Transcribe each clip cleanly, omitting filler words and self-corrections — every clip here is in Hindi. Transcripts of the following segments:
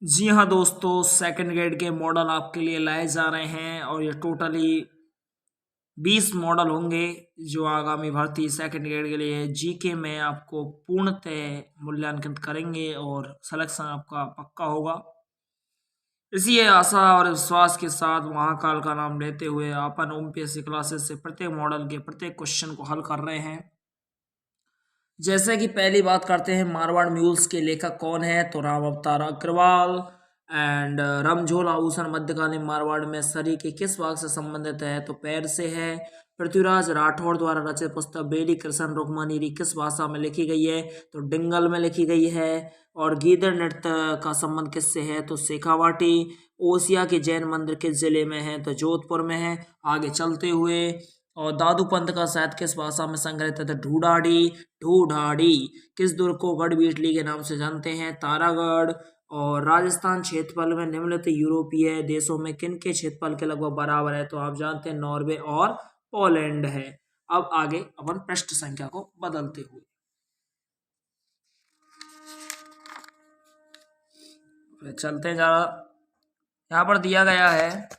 जी हाँ दोस्तों, सेकंड ग्रेड के मॉडल आपके लिए लाए जा रहे हैं और ये टोटली 20 मॉडल होंगे जो आगामी भर्ती सेकंड ग्रेड के लिए जीके में आपको पूर्णतः मूल्यांकन करेंगे और सिलेक्शन आपका पक्का होगा। इसी आशा और विश्वास के साथ महाकाल का नाम लेते हुए अपन ओमपीएससी क्लासेस से प्रत्येक मॉडल के प्रत्येक क्वेश्चन को हल कर रहे हैं। जैसे कि पहली बात करते हैं, मारवाड़ म्यूल्स के लेखक कौन है? तो राम अवतार अग्रवाल। एंड रमझोल आभूषण मध्यकालीन मारवाड़ में शरीर के किस भाग से संबंधित है? तो पैर से है। पृथ्वीराज राठौड़ द्वारा रचित पुस्तक बेली कृष्ण रुक्मानीरी किस भाषा में लिखी गई है? तो डिंगल में लिखी गई है। और गीदड़ नृत्य का संबंध किससे है? तो शेखावाटी। ओसिया के जैन मंदिर किस जिले में है? तो जोधपुर में है। आगे चलते हुए, और दादू पंत का साहित्य किस भाषा में संग्रहित है? तो ढूढ़ाड़ी। ढूढ़ाड़ी। किस दुर्ग को गढ़बीटली के नाम से जानते हैं? तारागढ़। और राजस्थान क्षेत्रफल में निम्नलिखित यूरोपीय देशों में किन के क्षेत्रफल के लगभग बराबर है? तो आप जानते हैं नॉर्वे और पोलैंड है। अब आगे अपन पृष्ठ संख्या को बदलते हुए चलते हैं। जरा यहाँ पर दिया गया है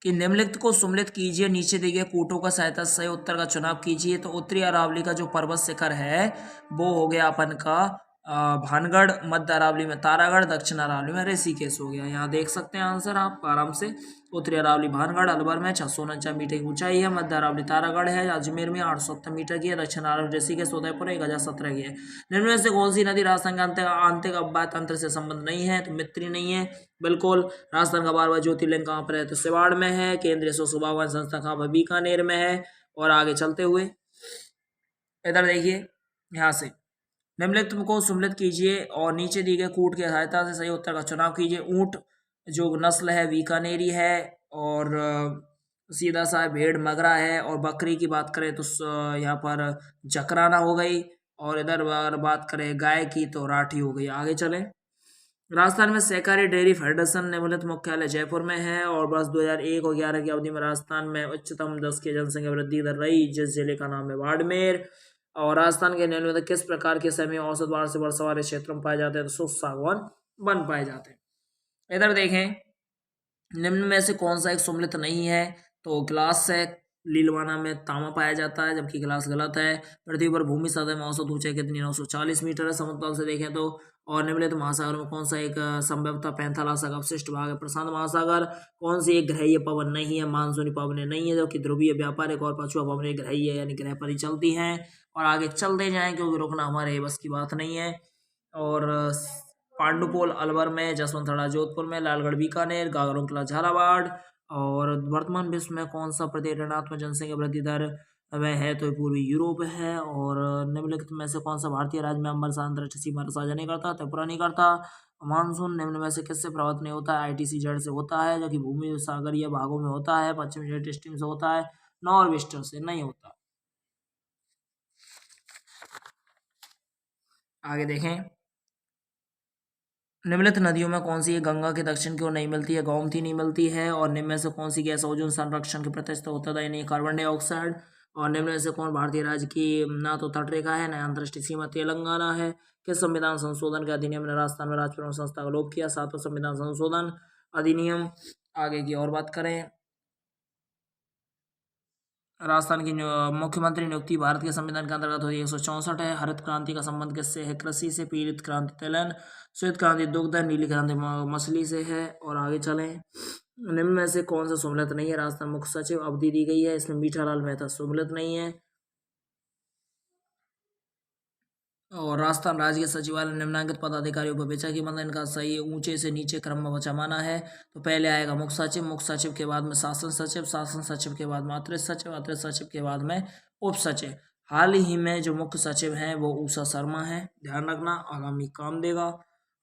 कि निम्नलिखित को सम्मिलित कीजिए, नीचे दिए गए कूटों का सहायता से सही उत्तर का चुनाव कीजिए। तो उत्तरी अरावली का जो पर्वत शिखर है वो हो गया अपन का भानगढ़। मध्य अरावली में तारागढ़। दक्षिण अरावली में ऋषिकेश हो गया। यहाँ देख सकते हैं आंसर आप आराम से। उत्तरी अरावली भानगढ़ अलवर में 649 मीटर की ऊंचाई है। मध्य अरावली तारागढ़ है अजमेर में 870 मीटर की है। दक्षिण अरावली ऋषिकेश उदयपुर 1017 की है। निम्न में से कौन सी नदी राजस्थान के आंतरिक अववाह तंत्र से संबंध नहीं है? तो मित्री नहीं है बिल्कुल। राजस्थान का 12वां ज्योतिर्लिंग कहाँ पर है? तो सिवाड़ में है। केंद्रीय स्वच्छ भवन संस्था कहाँ पर? बीकानेर में है। और आगे चलते हुए इधर देखिए, यहाँ से निम्नलिखित को सम्मिलित कीजिए और नीचे दिए गए कूट की सहायता से सही उत्तर का चुनाव कीजिए। ऊंट जो नस्ल है बीकानेरी है। और सीधा सा भेड़ मगरा है। और बकरी की बात करें तो यहाँ पर जकराना हो गई। और इधर अगर बात करें गाय की तो राठी हो गई। आगे चलें। राजस्थान में सहकारी डेयरी फेडरेशन निम्नलिखित मुख्यालय जयपुर में है। और वर्ष 2001 और 11 की अवधि में राजस्थान में उच्चतम 10 की जनसंख्या वृद्धि दर रही, जिस जिले का नाम है बाड़मेर। और राजस्थान के निम्नलिखित किस प्रकार के समय औसत बाढ़ से वर्षा वाले क्षेत्रों में पाए जाते हैं? तो शुष्क सागवान वन पाए जाते हैं। इधर देखें, निम्न में से कौन सा एक सम्मिलित नहीं है? तो ग्लास है। लीलवाना में तांबा पाया जाता है जबकि ग्लास गलत है। पृथ्वी पर भूमि सतह में औसत ऊंचाई कितनी? 940 मीटर है समतल से देखें तो। और निम्नलिखित महासागर में कौन सा एक संभवतः पैंथालासक अवशिष्ट भाग है? प्रशांत महासागर। कौन सी एक ग्रहीय पवन नहीं है? मानसूनी पवनें नहीं है, जबकि ध्रुवीय व्यापारिक और पछुआ पवनें ग्रहीय यानी ग्रह पर ही चलती हैं। और आगे चलते जाएं क्योंकि रुकना हमारे बस की बात नहीं है। और पांडुपोल अलवर में, जसवंतथड़ा जोधपुर में, लालगढ़ बीकानेर, गागरों किला झालावाड़। और वर्तमान विश्व में कौन सा प्रदेश ऋणात्मक जनसंख्या वृद्धि दर में है? तो पूर्वी यूरोप है। और निम्नलिखित में से कौन सा भारतीय राज्य में अंबर अंतरिक्ष सीमा साझा नहीं करता? त्रिपुरा नहीं करता। मानसून निम्न में से किससे प्रभावित नहीं होता है? आईटीसी जड़ से होता है, जो कि भूमि सागरीय भागों में होता है। पश्चिमी जेट स्ट्रीम से होता है। नॉर्वेस्टर से नहीं होता। आगे देखें, निम्नलिखित नदियों में कौन सी है गंगा के दक्षिण की ओर नहीं मिलती है? गोमती नहीं मिलती है। और निम्न में से कौन सी गैस ओजोन संरक्षण के प्रत्यक्ष उत्तरदायी नहीं? Carbon dioxide. और निम्न में से कौन भारतीय राज्य की ना तो तटरेखा है ना अंतर्राष्ट्रीय सीमा तेलंगाना है? किस संविधान संशोधन के अधिनियम ने राजस्थान में राजपरिवहन संस्था का लोप किया? 7वां संविधान संशोधन अधिनियम। आगे की और बात करें, राजस्थान की मुख्यमंत्री नियुक्ति भारत के संविधान के अंतर्गत होती है 164 है। हरित क्रांति का संबंध किससे है? कृषि से। पीड़ित क्रांति तिलहन। श्वेत क्रांति दुग्ध। नीली क्रांति मछली से है। और आगे चलें, निम्न में से कौन सा सम्मिलित नहीं है? राजस्थान मुख्य सचिव अवधि दी गई है, इसमें मीठालाल मेहता सम्मिलित नहीं है। और राजस्थान राज्य के सचिवालय निम्नांकित पदाधिकारियों को भेजा कि मतलब इनका सही ऊंचे से नीचे क्रम में जमाना है। तो पहले आएगा मुख्य सचिव, मुख्य सचिव के बाद में शासन सचिव, शासन सचिव के बाद में अतिरिक्त सचिव, अतिरिक्त सचिव के बाद में उप सचिव। हाल ही में जो मुख्य सचिव हैं वो उषा शर्मा है, ध्यान रखना आगामी काम देगा।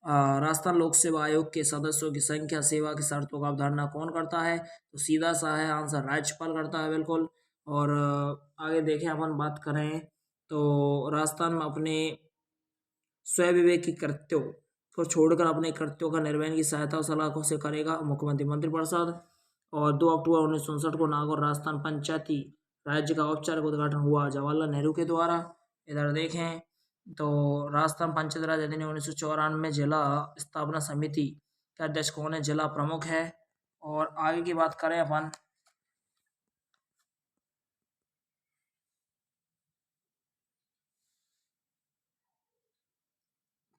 राजस्थान लोक सेवा आयोग के सदस्यों की संख्या सेवा की शर्तों का अवधारणा कौन करता है? तो सीधा सा है आंसर, राज्यपाल करता है बिल्कुल। और आगे देखें, अपन बात करें तो राजस्थान में अपने स्वविवेकी कृत्यों को छोड़कर अपने कृत्यों का निर्वहन की सहायता और सलाह से करेगा मुख्यमंत्री मंत्रिपरिषद। और 2 अक्टूबर 1959 को नागौर राजस्थान पंचायती राज्य का औपचारिक उद्घाटन हुआ जवाहरलाल नेहरू के द्वारा। इधर देखें, तो राजस्थान पंचायत राज अधिनियम 1994 में जिला स्थापना समिति के अध्यक्ष कौन है? जिला प्रमुख है। और आगे की बात करें अपन,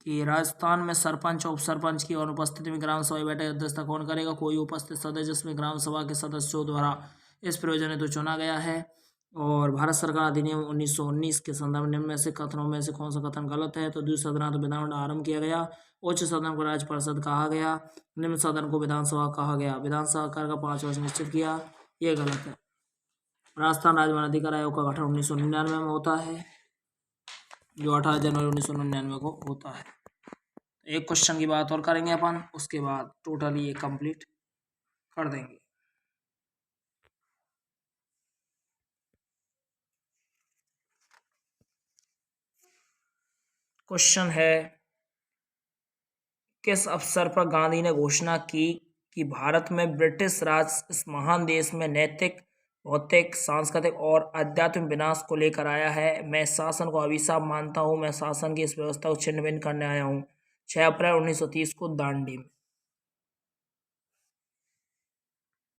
कि राजस्थान में सरपंच और उप सरपंच की अनुपस्थिति में ग्राम सभा बैठक अध्यक्षता कौन करेगा? कोई उपस्थित सदस्य जिसमें ग्राम सभा के सदस्यों द्वारा इस प्रयोजन हेतु चुना गया है। और भारत सरकार अधिनियम 1919 के संदर्भ में निम्न में से कथनों में से कौन सा कथन गलत है? तो द्विसदनात्मक विधानमंडल आरंभ किया गया, उच्च सदन को राज्य परिषद कहा गया, निम्न सदन को विधानसभा कहा गया, विधानसभा आकार का 5 वर्ष निश्चित किया, ये गलत है। राजस्थान राज्य वन अधिकार आयोग का गठन 1999 में होता है, जो 18 जनवरी 1999 को होता है। एक क्वेश्चन की बात और करेंगे अपन, उसके बाद टोटली ये कंप्लीट कर देंगे। क्वेश्चन है, किस अवसर पर गांधी ने घोषणा की कि भारत में ब्रिटिश राज इस महान देश में नैतिक, भौतिक, सांस्कृतिक और आध्यात्मिक विनाश को लेकर आया है? मैं शासन को अभिशाप मानता हूं, मैं शासन की इस व्यवस्था को छिन्न भिन्न करने आया हूं। 6 अप्रैल 1930 को दांडी में।